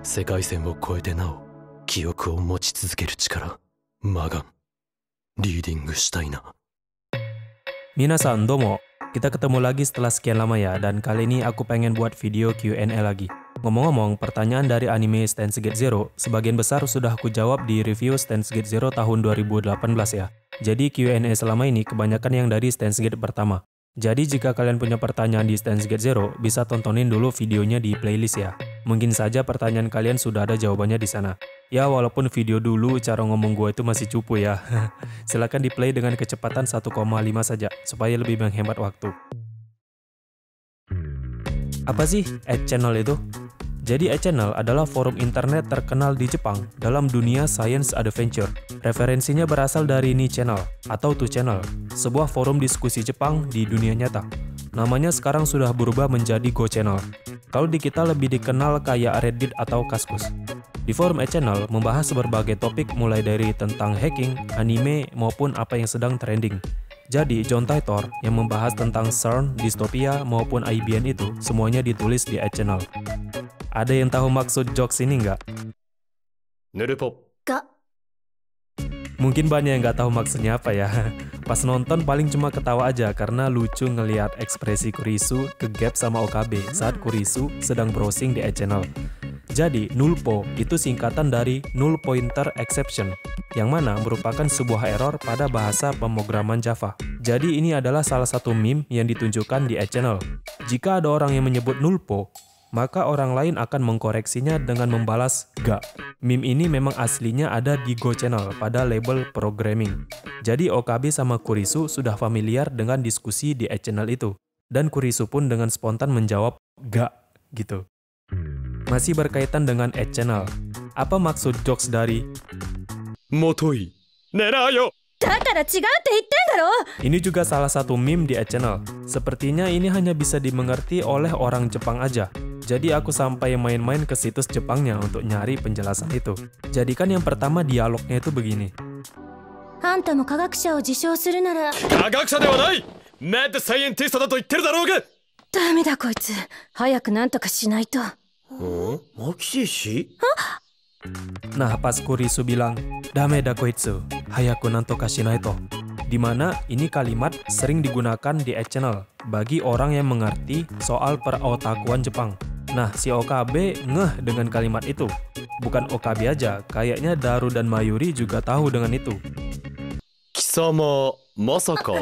世界線を越えてなお記憶を持ち続ける力、マガン、リーディングしたいな。Minasan, domo. Kita ketemu lagi setelah sekian lama ya, dan kali ini aku pengen buat video Q&A lagi. Ngomong-ngomong, pertanyaan dari anime Steins Gate Zero, sebagian besar sudah aku jawab di review Steins Gate Zero tahun 2018 ya. Jadi Q&A selama ini kebanyakan yang dari Steins Gate pertama. Jadi jika kalian punya pertanyaan di Steins Gate Zero, bisa tontonin dulu videonya di playlist ya. Mungkin saja pertanyaan kalian sudah ada jawabannya di sana. Ya walaupun video dulu cara ngomong gue itu masih cupu ya. Silahkan di play dengan kecepatan 1,5 saja, supaya lebih menghemat waktu. Apa sih Channel itu? Jadi Channel adalah forum internet terkenal di Jepang dalam dunia science adventure. Referensinya berasal dari Ni Channel atau 2 Channel, sebuah forum diskusi Jepang di dunia nyata. Namanya sekarang sudah berubah menjadi Go Channel. Kalau di kita lebih dikenal kayak Reddit atau Kaskus. Di forum Channel membahas berbagai topik mulai dari tentang hacking, anime, maupun apa yang sedang trending. Jadi, John Titor yang membahas tentang CERN, distopia, maupun IBN itu semuanya ditulis di Channel. Ada yang tahu maksud jokes ini nggak? Nerepop. Mungkin banyak yang nggak tahu maksudnya apa ya. Pas nonton paling cuma ketawa aja karena lucu ngelihat ekspresi Kurisu kegap sama OKB saat Kurisu sedang browsing di Channel. Jadi, nullpo itu singkatan dari null pointer exception, yang mana merupakan sebuah error pada bahasa pemrograman Java. Jadi, ini adalah salah satu meme yang ditunjukkan di Channel. Jika ada orang yang menyebut nullpo, maka orang lain akan mengkoreksinya dengan membalas ga. Meme ini memang aslinya ada di Go Channel pada label programming. Jadi OKB sama Kurisu sudah familiar dengan diskusi di Channel itu. Dan Kurisu pun dengan spontan menjawab ga gitu. Masih berkaitan dengan Channel. Apa maksud jokes dari Motoi, nerayo. Ini juga salah satu meme di Channel. Sepertinya ini hanya bisa dimengerti oleh orang Jepang aja. Jadi aku sampai main-main ke situs Jepangnya untuk nyari penjelasan itu. Jadi kan yang pertama dialognya itu begini. Nah, pas Kurisu bilang, "Dame da koitsu, hayaku nantoka shinai to." Dimana ini kalimat sering digunakan di Channel bagi orang yang mengerti soal perotakuan Jepang. Nah, si OKB ngeh dengan kalimat itu. Bukan OKB aja, kayaknya Daru dan Mayuri juga tahu dengan itu. Kisama, masaka.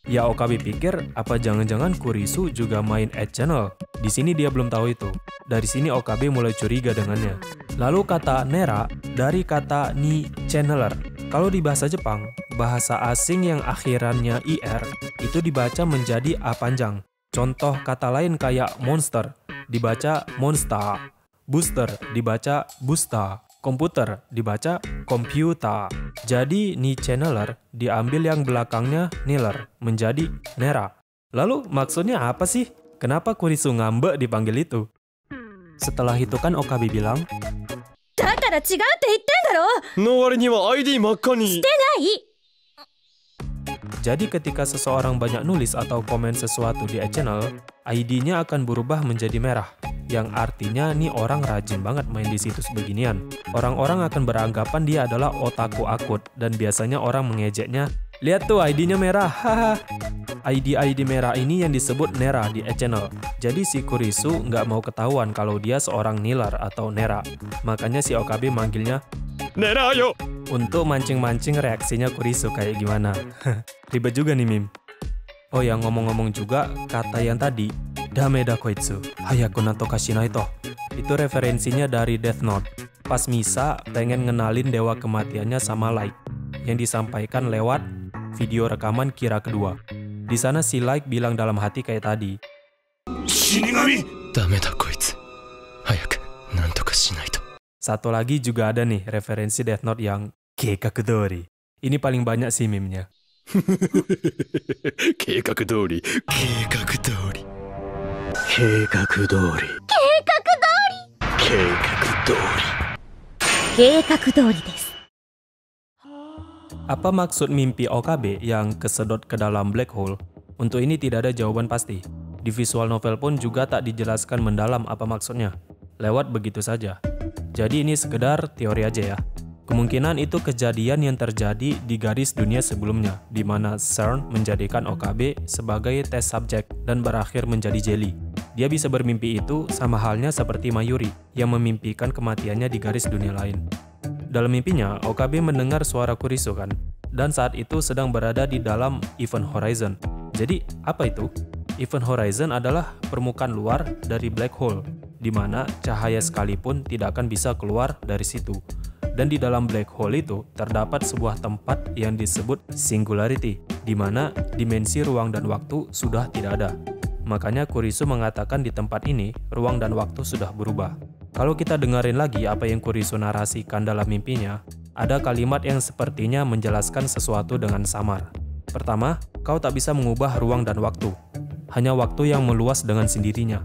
Ya OKB pikir, apa jangan-jangan Kurisu juga main Channel? Di sini dia belum tahu itu. Dari sini OKB mulai curiga dengannya. Lalu kata Nera dari kata Ni Channeler. Kalau di bahasa Jepang, bahasa asing yang akhirannya IR itu dibaca menjadi A panjang. Contoh kata lain kayak monster dibaca monster, booster dibaca busta, komputer dibaca komputer. Jadi Ni Channeler diambil yang belakangnya Niller menjadi Nera. Lalu maksudnya apa sih? Kenapa Kurisu ngambek dipanggil itu? Setelah itu kan OKB bilang, jadi ketika seseorang banyak nulis atau komen sesuatu di Channel, ID-nya akan berubah menjadi merah, yang artinya nih orang rajin banget main di situs beginian. Orang-orang akan beranggapan dia adalah otaku akut, dan biasanya orang mengejeknya, "Lihat tuh ID-nya merah, haha." ID merah ini yang disebut Nera di Channel. Jadi si Kurisu nggak mau ketahuan kalau dia seorang Nilar atau Nera. Makanya si OKB manggilnya Nerayo untuk mancing-mancing reaksinya Kurisu kayak gimana. Ribet juga nih meme. Oh ya, ngomong-ngomong juga, kata yang tadi, "Dame da koitsu, hayaku nantoka shinai to." Itu referensinya dari Death Note. Pas Misa pengen ngenalin dewa kematiannya sama Light, yang disampaikan lewat video rekaman Kira kedua. Di sana si Light bilang dalam hati kayak tadi, "Shinigami, dame da koitsu, hayaku nantoka shinai to." Satu lagi juga ada nih referensi Death Note yang Keikakudori. Ini paling banyak sih meme-nya. Keikakudori. Apa maksud mimpi OKB yang kesedot ke dalam black hole? Untuk ini tidak ada jawaban pasti. Di visual novel pun juga tak dijelaskan mendalam apa maksudnya. Lewat begitu saja. Jadi ini sekedar teori aja ya. Kemungkinan itu kejadian yang terjadi di garis dunia sebelumnya, di mana CERN menjadikan OKB sebagai tes subjek dan berakhir menjadi jelly. Dia bisa bermimpi itu sama halnya seperti Mayuri yang memimpikan kematiannya di garis dunia lain. Dalam mimpinya, OKB mendengar suara Kurisu kan, dan saat itu sedang berada di dalam Event Horizon. Jadi, apa itu? Event Horizon adalah permukaan luar dari black hole, di mana cahaya sekalipun tidak akan bisa keluar dari situ. Dan di dalam black hole itu terdapat sebuah tempat yang disebut singularity, di mana dimensi ruang dan waktu sudah tidak ada. Makanya Kurisu mengatakan di tempat ini, ruang dan waktu sudah berubah. Kalau kita dengerin lagi apa yang Kurisu narasikan dalam mimpinya, ada kalimat yang sepertinya menjelaskan sesuatu dengan samar. Pertama, kau tak bisa mengubah ruang dan waktu. Hanya waktu yang meluas dengan sendirinya.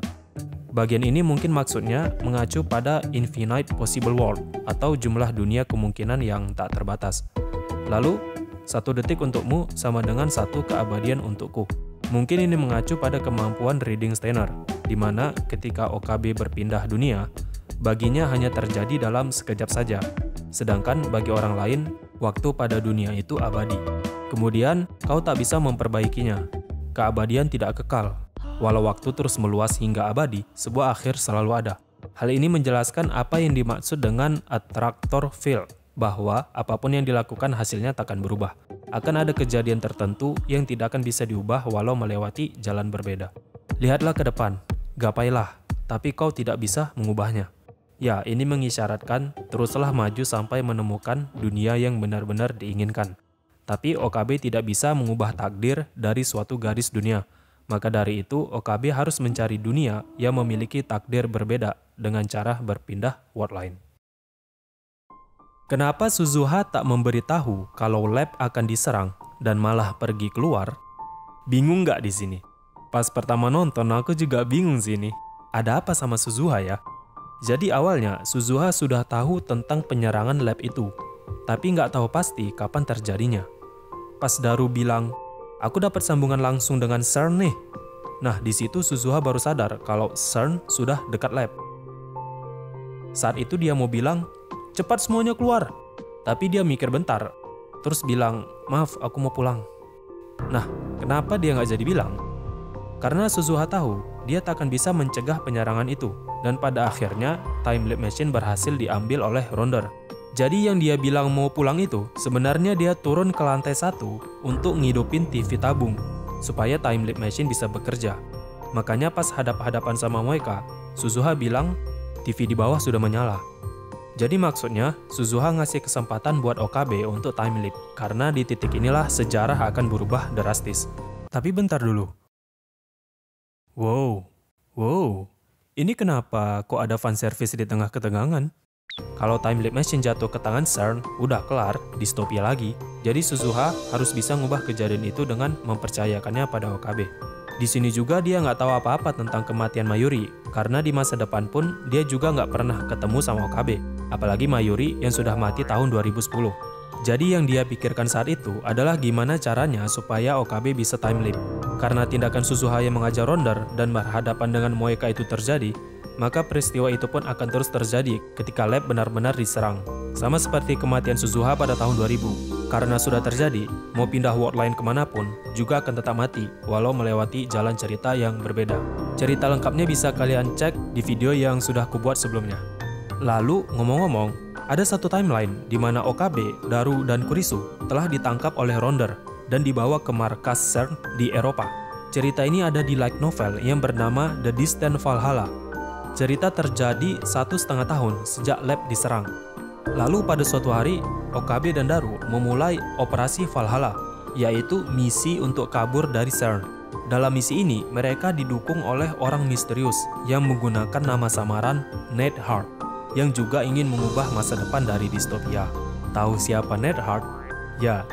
Bagian ini mungkin maksudnya mengacu pada infinite possible world atau jumlah dunia kemungkinan yang tak terbatas. Lalu, 1 detik untukmu sama dengan 1 keabadian untukku. Mungkin ini mengacu pada kemampuan reading Steiner, di mana ketika OKB berpindah dunia, baginya hanya terjadi dalam sekejap saja. Sedangkan bagi orang lain, waktu pada dunia itu abadi. Kemudian, kau tak bisa memperbaikinya. Keabadian tidak kekal. Walau waktu terus meluas hingga abadi, sebuah akhir selalu ada. Hal ini menjelaskan apa yang dimaksud dengan attractor field, bahwa apapun yang dilakukan hasilnya takkan berubah. Akan ada kejadian tertentu yang tidak akan bisa diubah walau melewati jalan berbeda. Lihatlah ke depan, gapailah, tapi kau tidak bisa mengubahnya. Ya, ini mengisyaratkan teruslah maju sampai menemukan dunia yang benar-benar diinginkan. Tapi OKB tidak bisa mengubah takdir dari suatu garis dunia. Maka dari itu, OKB harus mencari dunia yang memiliki takdir berbeda dengan cara berpindah world line. Kenapa Suzuha tak memberitahu kalau lab akan diserang dan malah pergi keluar? Bingung nggak di sini? Pas pertama nonton aku juga bingung sini. Ada apa sama Suzuha ya? Jadi awalnya Suzuha sudah tahu tentang penyerangan lab itu, tapi nggak tahu pasti kapan terjadinya. Pas Daru bilang, aku dapat sambungan langsung dengan CERN nih. Nah, di situ Suzuha baru sadar kalau CERN sudah dekat lab. Saat itu dia mau bilang, cepat semuanya keluar. Tapi dia mikir bentar, terus bilang, maaf aku mau pulang. Nah, kenapa dia nggak jadi bilang? Karena Suzuha tahu, dia tak akan bisa mencegah penyerangan itu. Dan pada akhirnya, time leap machine berhasil diambil oleh Ronder. Jadi yang dia bilang mau pulang itu, sebenarnya dia turun ke lantai 1 untuk ngidupin TV tabung, supaya time leap machine bisa bekerja. Makanya pas hadap-hadapan sama Moeka, Suzuha bilang, TV di bawah sudah menyala. Jadi maksudnya, Suzuha ngasih kesempatan buat OKB untuk time leap, karena di titik inilah sejarah akan berubah drastis. Tapi bentar dulu. Wow, ini kenapa kok ada fanservice di tengah ketegangan? Kalau time leap machine jatuh ke tangan CERN, udah kelar, distopia lagi. Jadi Suzuha harus bisa ngubah kejadian itu dengan mempercayakannya pada OKB. Di sini juga dia nggak tahu apa-apa tentang kematian Mayuri, karena di masa depan pun dia juga nggak pernah ketemu sama OKB. Apalagi Mayuri yang sudah mati tahun 2010. Jadi yang dia pikirkan saat itu adalah gimana caranya supaya OKB bisa time leap. Karena tindakan Suzuha yang mengajar Ronder dan berhadapan dengan Moeka itu terjadi, maka peristiwa itu pun akan terus terjadi ketika lab benar-benar diserang. Sama seperti kematian Suzuha pada tahun 2000. Karena sudah terjadi, mau pindah world line kemanapun juga akan tetap mati, walau melewati jalan cerita yang berbeda. Cerita lengkapnya bisa kalian cek di video yang sudah kubuat sebelumnya. Lalu, ngomong-ngomong, ada satu timeline di mana OKB, Daru, dan Kurisu telah ditangkap oleh Ronder dan dibawa ke markas CERN di Eropa. Cerita ini ada di light novel yang bernama The Distant Valhalla. Cerita terjadi 1,5 tahun sejak lab diserang. Lalu pada suatu hari, OKB dan Daru memulai operasi Valhalla, yaitu misi untuk kabur dari CERN. Dalam misi ini, mereka didukung oleh orang misterius yang menggunakan nama samaran Neidhart, yang juga ingin mengubah masa depan dari distopia. Tahu siapa Neidhart? Ya,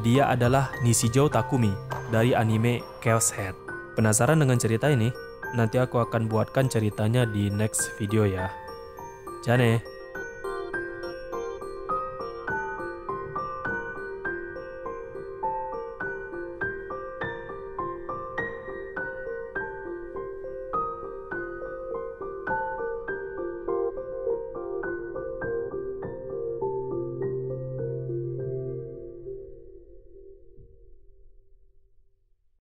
dia adalah Nishijou Takumi dari anime Chaos Head. Penasaran dengan cerita ini? Nanti aku akan buatkan ceritanya di next video ya. Jane.